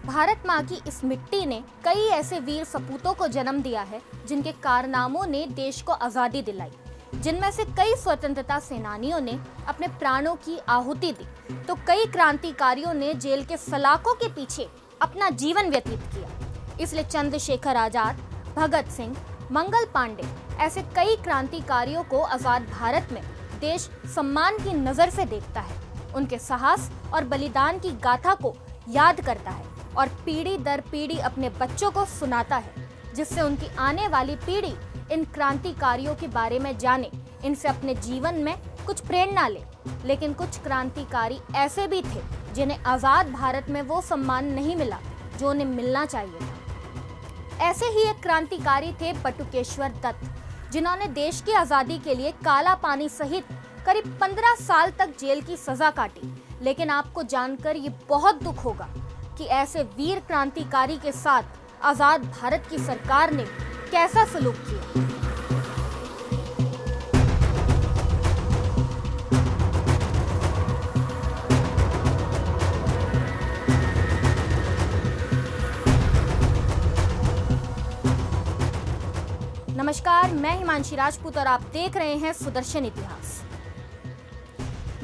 भारत माँ की इस मिट्टी ने कई ऐसे वीर सपूतों को जन्म दिया है जिनके कारनामों ने देश को आजादी दिलाई, जिनमें से कई स्वतंत्रता सेनानियों ने अपने प्राणों की आहुति दी, तो कई क्रांतिकारियों ने जेल के सलाखों के पीछे अपना जीवन व्यतीत किया। इसलिए चंद्रशेखर आजाद, भगत सिंह, मंगल पांडे ऐसे कई क्रांतिकारियों को आजाद भारत में देश सम्मान की नजर से देखता है, उनके साहस और बलिदान की गाथा को याद करता है और पीढ़ी दर पीढ़ी अपने बच्चों को सुनाता है, जिससे उनकी आने वाली पीढ़ी इन क्रांतिकारियों के बारे में जाने, इनसे अपने जीवन में कुछ प्रेरणा ले। लेकिन कुछ क्रांतिकारी ऐसे भी थे जिन्हें आजाद भारत में वो सम्मान नहीं मिला जो उन्हें मिलना चाहिए था। ऐसे ही एक क्रांतिकारी थे बटुकेश्वर दत्त, जिन्होंने देश की आजादी के लिए काला पानी सहित करीब 15 साल तक जेल की सजा काटी। लेकिन आपको जानकर ये बहुत दुख होगा कि ऐसे वीर क्रांतिकारी के साथ आजाद भारत की सरकार ने कैसा सलूक किया। नमस्कार, मैं हिमांशी राजपूत और आप देख रहे हैं सुदर्शन इतिहास।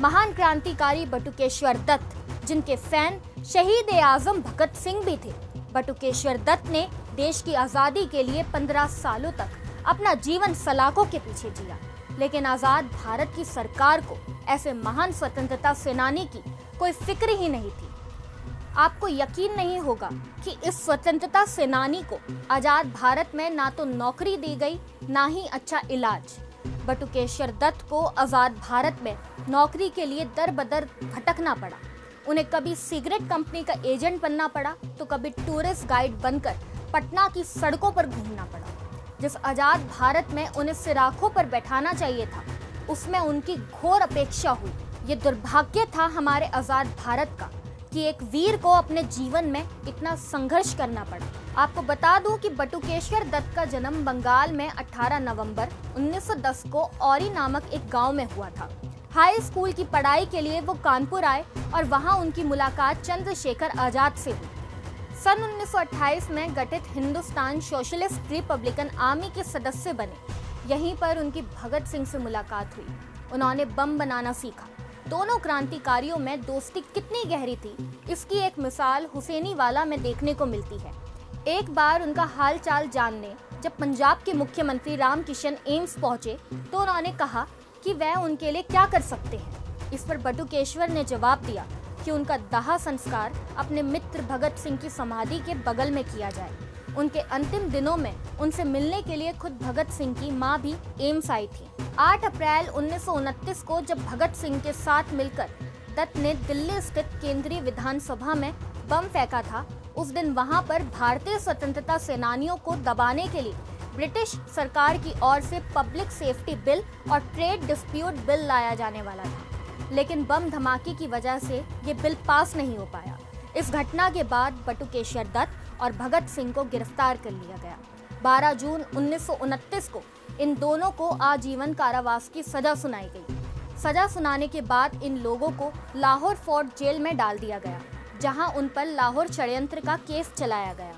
महान क्रांतिकारी बटुकेश्वर दत्त, जिनके फैन शहीद ए आजम भगत सिंह भी थे। बटुकेश्वर दत्त ने देश की आजादी के लिए 15 सालों तक अपना जीवन सलाखों के पीछे जिया, लेकिन आजाद भारत की सरकार को ऐसे महान स्वतंत्रता सेनानी की कोई फिक्र ही नहीं थी। आपको यकीन नहीं होगा कि इस स्वतंत्रता सेनानी को आजाद भारत में ना तो नौकरी दी गई, ना ही अच्छा इलाज। बटुकेश्वर दत्त को आजाद भारत में नौकरी के लिए दर बदर भटकना पड़ा। उन्हें कभी सिगरेट कंपनी का एजेंट बनना पड़ा, तो कभी टूरिस्ट गाइड बनकर पटना की सड़कों पर घूमना पड़ा। जिस आजाद भारत में उन्हें सिराखों पर बैठाना चाहिए था, उसमें उनकी घोर अपेक्षा हुई। ये दुर्भाग्य था हमारे आजाद भारत का कि एक वीर को अपने जीवन में इतना संघर्ष करना पड़ा। आपको बता दूं कि बटुकेश्वर दत्त का जन्म बंगाल में 18 नवंबर 1910 को औरी नामक एक गांव में हुआ था। हाई स्कूल की पढ़ाई के लिए वो कानपुर आए और वहां उनकी मुलाकात चंद्रशेखर आजाद से हुई। सन 1928 में गठित हिंदुस्तान सोशलिस्ट रिपब्लिकन आर्मी के सदस्य बने। यहीं पर उनकी भगत सिंह से मुलाकात हुई। उन्होंने बम बनाना सीखा। दोनों क्रांतिकारियों में दोस्ती कितनी गहरी थी, इसकी एक मिसाल हुसैनीवाला में देखने को मिलती है। एक बार उनका हाल चाल जानने जब पंजाब के मुख्यमंत्री रामकिशन एम्स पहुंचे, तो उन्होंने कहा कि वह उनके लिए क्या कर सकते हैं। इस पर बटुकेश्वर ने जवाब दिया कि उनका दाह संस्कार अपने मित्र भगत सिंह की समाधि के बगल में किया जाए। उनके अंतिम दिनों में उनसे मिलने के लिए खुद भगत सिंह की मां भी एम्स आई थी। 8 अप्रैल 1929 को जब भगत सिंह के साथ मिलकर दत्त ने दिल्ली स्थित केंद्रीय विधानसभा में बम फेंका था, उस दिन वहां पर भारतीय स्वतंत्रता सेनानियों को दबाने के लिए ब्रिटिश सरकार की ओर से पब्लिक सेफ्टी बिल और ट्रेड डिस्प्यूट बिल लाया जाने वाला था। लेकिन बम धमाके की वजह से ये बिल पास नहीं हो पाया। इस घटना के बाद बटुकेश्वर दत्त और भगत सिंह को गिरफ्तार कर लिया गया। 12 जून 1929 को इन दोनों को आजीवन कारावास की सजा सुनाई गई। सजा सुनाने के बाद इन लोगों को लाहौर फोर्ट जेल में डाल दिया गया, जहां उन पर लाहौर षड्यंत्र का केस चलाया गया।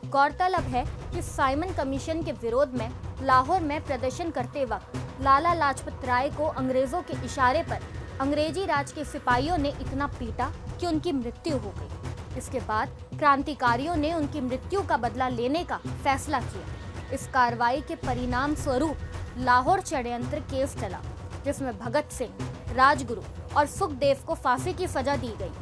गौरतलब है कि साइमन कमीशन के विरोध में लाहौर में प्रदर्शन करते वक्त लाला लाजपत राय को अंग्रेजों के इशारे पर अंग्रेजी राज के सिपाहियों ने इतना पीटा कि उनकी मृत्यु हो गई। इसके बाद क्रांतिकारियों ने उनकी मृत्यु का बदला लेने का फैसला किया। इस कार्रवाई के परिणाम स्वरूप लाहौर षड्यंत्र केस चला, जिसमें भगत सिंह, राजगुरु और सुखदेव को फांसी की सजा दी गई।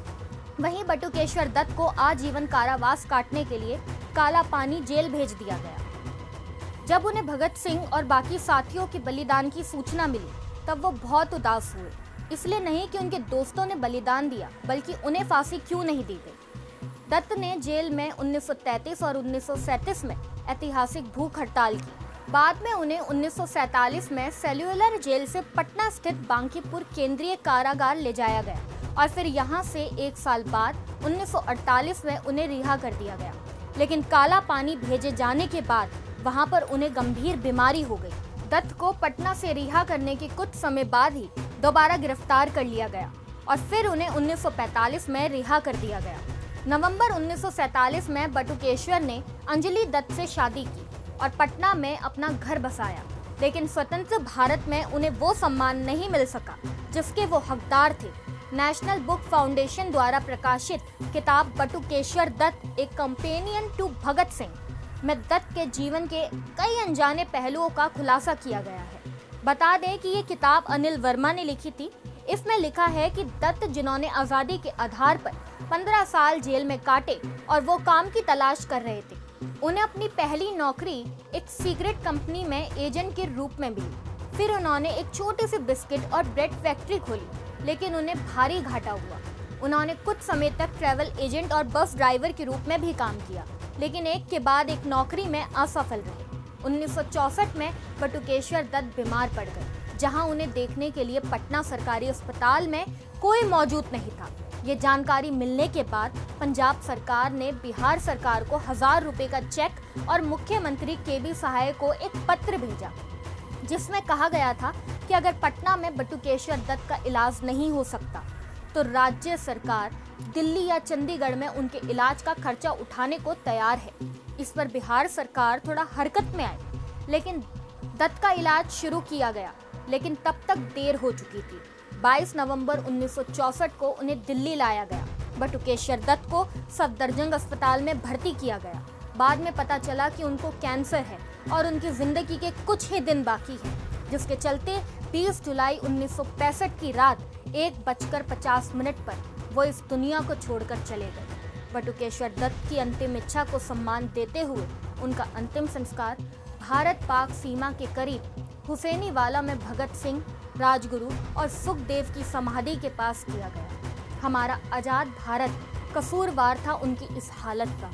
वहीं बटुकेश्वर दत्त को आजीवन कारावास काटने के लिए काला पानी जेल भेज दिया गया। जब उन्हें भगत सिंह और बाकी साथियों के बलिदान की सूचना मिली, तब वो बहुत उदास हुए। इसलिए नहीं कि उनके दोस्तों ने बलिदान दिया, बल्कि उन्हें फांसी क्यों नहीं दी गई। दत्त ने जेल में 1933 और 1937 में ऐतिहासिक भूख हड़ताल की। बाद में उन्हें 1947 में सेल्युलर जेल से पटना स्थित बांकीपुर केंद्रीय कारागार ले जाया गया और फिर यहाँ से 1 साल बाद 1948 में उन्हें रिहा कर दिया गया। लेकिन काला पानी भेजे जाने के बाद वहाँ पर उन्हें गंभीर बीमारी हो गई। दत्त को पटना से रिहा करने के कुछ समय बाद ही दोबारा गिरफ्तार कर लिया गया और फिर उन्हें 1945 में रिहा कर दिया गया। नवंबर 1947 में बटुकेश्वर ने अंजलि दत्त से शादी की और पटना में अपना घर बसाया, लेकिन स्वतंत्र भारत में उन्हें वो सम्मान नहीं मिल सका जिसके वो हकदार थे। नेशनल बुक फाउंडेशन द्वारा प्रकाशित किताब बटुकेश्वर दत्त एक कंपेनियन टू भगत सिंह में दत्त के जीवन के कई अनजाने पहलुओं का खुलासा किया गया है। बता दें कि ये किताब अनिल वर्मा ने लिखी थी। इसमें लिखा है कि दत्त, जिन्होंने आज़ादी के आधार पर 15 साल जेल में काटे और वो काम की तलाश कर रहे थे, उन्हें अपनी पहली नौकरी एक सीक्रेट कंपनी में एजेंट के रूप में मिली। फिर उन्होंने एक छोटी सी बिस्किट और ब्रेड फैक्ट्री खोली, लेकिन उन्हें भारी घाटा हुआ। उन्होंने कुछ समय तक ट्रैवल एजेंट और बस ड्राइवर के रूप में भी काम किया, लेकिन एक के बाद एक नौकरी में असफल रहे। 1964 में बटुकेश्वर दत्त बीमार पड़ गए, जहां उन्हें देखने के लिए पटना सरकारी अस्पताल में कोई मौजूद नहीं था। ये जानकारी मिलने के बाद पंजाब सरकार ने बिहार सरकार को 1000 रुपए का चेक और मुख्यमंत्री KB सहाय को एक पत्र भेजा, जिसमें कहा गया था कि अगर पटना में बटुकेश्वर दत्त का इलाज नहीं हो सकता तो राज्य सरकार दिल्ली या चंडीगढ़ में उनके इलाज का खर्चा उठाने को तैयार है। इस पर बिहार सरकार थोड़ा हरकत में आई, लेकिन दत्त का इलाज शुरू किया गया, लेकिन तब तक देर हो चुकी थी। 22 नवंबर 1964 को उन्हें दिल्ली लाया गया। बटुकेश्वर दत्त को सफदरजंग अस्पताल में भर्ती किया गया। बाद में पता चला कि उनको कैंसर है और उनकी जिंदगी के कुछ ही दिन बाकी हैं, जिसके चलते 20 जुलाई 1965 की रात 1:50 पर वो इस दुनिया को छोड़कर चले गए। बटुकेश्वर दत्त की अंतिम इच्छा को सम्मान देते हुए उनका अंतिम संस्कार भारत पाक सीमा के करीब हुसैनीवाला में भगत सिंह, राजगुरु और सुखदेव की समाधि के पास किया गया। हमारा आजाद भारत कसूरवार था उनकी इस हालत का।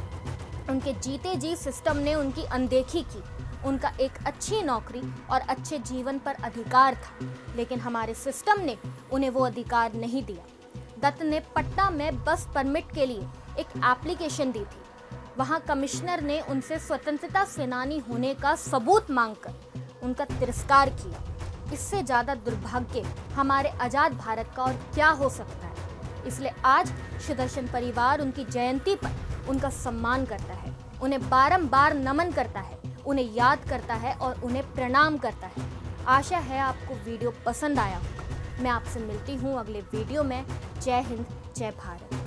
उनके जीते जी सिस्टम ने उनकी अनदेखी की। उनका एक अच्छी नौकरी और अच्छे जीवन पर अधिकार था, लेकिन हमारे सिस्टम ने उन्हें वो अधिकार नहीं दिया। दत्त ने पटना में बस परमिट के लिए एक एप्लीकेशन दी थी। वहां कमिश्नर ने उनसे स्वतंत्रता सेनानी होने का सबूत मांगकर उनका तिरस्कार किया। इससे ज्यादा दुर्भाग्य हमारे आजाद भारत का और क्या हो सकता है। इसलिए आज सुदर्शन परिवार उनकी जयंती पर उनका सम्मान करता है, उन्हें बारंबार नमन करता है, उन्हें याद करता है और उन्हें प्रणाम करता है। आशा है आपको वीडियो पसंद आया होगा। मैं आपसे मिलती हूँ अगले वीडियो में। जय हिंद, जय भारत।